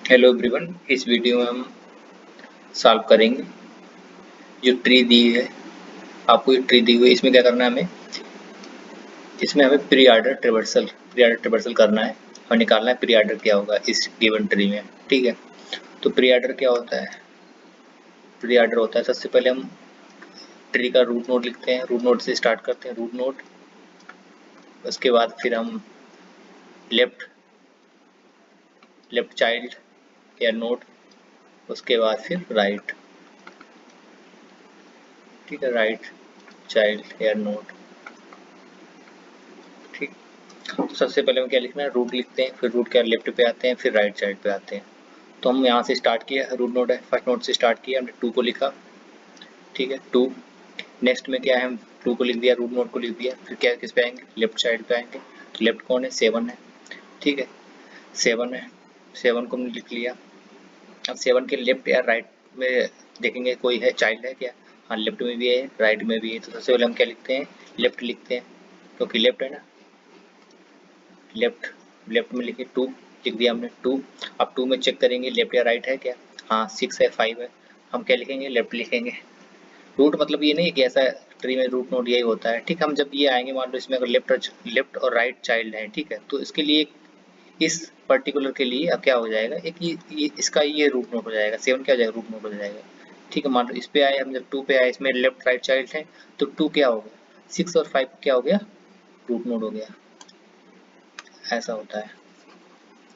Hello everyone, इस video में हम सॉल्व करेंगे जो ट्री दी है। आपको ये ट्री दी हुई है, इसमें क्या करना है हमें, इसमें हमें प्री ऑर्डर ट्रेवर्सल करना है और निकालना है प्री ऑर्डर क्या होगा इस गिवन ट्री में। ठीक है, तो प्री ऑर्डर क्या होता है? प्री ऑर्डर होता है, सबसे पहले हम ट्री का रूट नोड लिखते हैं, रूट नोड से स्टार्ट करते हैं, रूट नोड। उसके बाद फिर हम लेफ्ट चाइल्ड या नोड, उसके बाद फिर राइट। ठीक है, राइट चाइल्ड या नोड। ठीक, तो सबसे पहले हमें क्या लिखना है, रूट लिखते हैं, फिर रूट के लेफ्ट पे आते हैं, फिर राइट साइड पे आते हैं। तो हम यहाँ से स्टार्ट किया, रूट नोड है, फर्स्ट नोड से स्टार्ट किया हमने, 2 को लिखा। ठीक है, 2। नेक्स्ट में क्या है, हम 2 को लिख दिया, रूट नोड को लिख दिया, फिर क्या किस पे आएंगे, लेफ्ट साइड पे आएंगे। तो लेफ्ट कौन है, 7 है। ठीक है, 7 है, 7 को हमने लिख लिया। अब 7 के लेफ्ट या राइट में देखेंगे कोई है, चाइल्ड है क्या? हाँ, लेफ्ट में भी है, राइट में भी है। तो सबसे पहले हम क्या लिखते हैं, लेफ्ट लिखते हैं, क्योंकि लेफ्ट है ना। लेफ्ट में लिखे 2, लिख दिया हमने 2। अब 2 में चेक करेंगे लेफ्ट या राइट है क्या? हाँ, 6 है, 5 है। हम क्या लिखेंगे, लेफ्ट लिखेंगे। रूट मतलब ये नहीं है कि ऐसा ट्री में रूट नोड यही होता है। ठीक, हम जब ये आएंगे, मान लो इसमें अगर लेफ्ट और राइट चाइल्ड है, ठीक है, तो इसके लिए इस पर्टिकुलर के लिए अब क्या हो जाएगा, एक ये इसका ये रूट नोड हो जाएगा, 7 क्या हो जाएगा, रूट नोड हो जाएगा। ठीक है, मान लो इस पे आए हम, जब 2 पे आए, इसमें लेफ्ट राइट चाइल्ड है, तो 2 क्या हो गया, 6 और 5 क्या हो गया, रूट नोड हो गया। ऐसा होता है।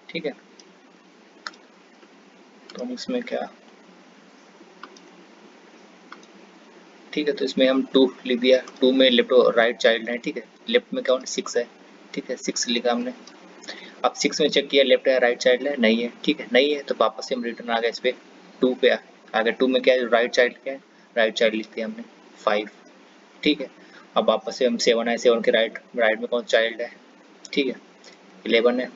ठीक है, तो हम इसमें क्या, ठीक है, तो इसमें हम 2 लिख दिया, 2 में लेफ्ट और राइट चाइल्ड है। ठीक है, लेफ्ट में कौन, 6 है। ठीक है, 6 लिखा हमने। अब 6 में चेक किया लेफ्ट है, राइट चाइल्ड है, नहीं है। ठीक है, नहीं है, तो वापस से हम रिटर्न आ गए इस पे, 2 पे आ गए। 2 में क्या है, राइट चाइल्ड क्या है, राइट चाइल्ड लिख दिया हमने, 5। ठीक है, अब वापस से हम 7 है, 7 के राइट राइट में कौन चाइल्ड है, ठीक है, 11 है।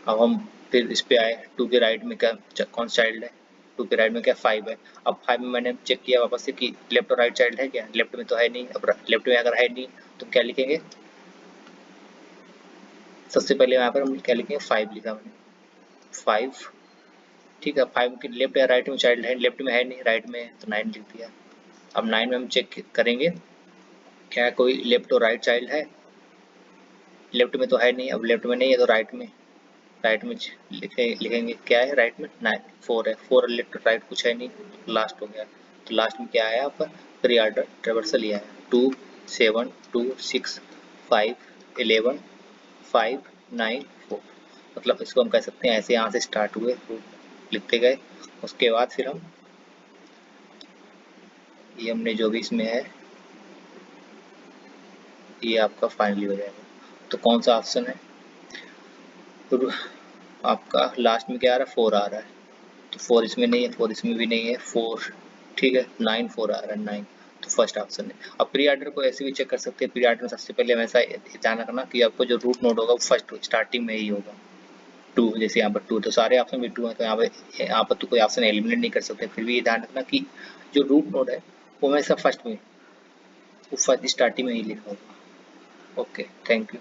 अब हम फिर इस पे आए, 2 के राइट में क्या कौन चाइल्ड है, 2 के राइट में क्या, 5 है। अब 5 में मैंने चेक किया वापस से कि लेफ्ट और राइट चाइल्ड है क्या, लेफ्ट में तो है नहीं। अब लेफ्ट में अगर है नहीं तो क्या लिखेंगे, सबसे पहले यहाँ पर हम क्या लिखेंगे, 5 लिखा मैंने, 5। ठीक है, 5 के लेफ्ट या राइट में चाइल्ड है, लेफ्ट में है नहीं, राइट में है, तो 9 लिख दिया। अब 9 में हम चेक करेंगे क्या कोई लेफ्ट और राइट चाइल्ड है, लेफ्ट में तो है नहीं। अब लेफ्ट में नहीं है तो राइट में लिखेंगे क्या है, राइट में 9 4 है, 4 लेफ्ट राइट कुछ है नहीं, लास्ट हो गया। तो लास्ट में क्या आया आपका, प्री ऑर्डर ट्रेवर्सल ही आया, 2 7 2 6 5 11 5 9 4। मतलब इसको हम कह सकते हैं ऐसे, यहाँ से स्टार्ट हुए, लिखते गए, उसके बाद फिर हम ये हमने जो भी इसमें है ये आपका फाइनली हो जाएगा। तो कौन सा ऑप्शन है, तो आपका लास्ट में क्या आ रहा है, 4 आ रहा है। तो 4 इसमें नहीं है, 4 इसमें भी नहीं है, 4। ठीक है, 9 4 आ रहा है, 9। तो फर्स्ट ऑप्शन है। अब प्री ऑर्डर को ऐसे भी चेक कर सकते हैं, प्री ऑर्डर में सबसे पहले हमेशा ध्यान रखना कि आपको जो रूट नोड होगा वो फर्स्ट स्टार्टिंग में ही होगा, 2। जैसे यहाँ पर 2, तो सारे ऑप्शन में 2 है, तो यहाँ पर तो कोई ऑप्शन एलिमिनेट नहीं कर सकते। फिर भी ये ध्यान रखना कि जो रूट नोड है वो हमेशा फर्स्ट में, वो फर्स्ट स्टार्टिंग में ही लिखा होगा। Okay, thank you.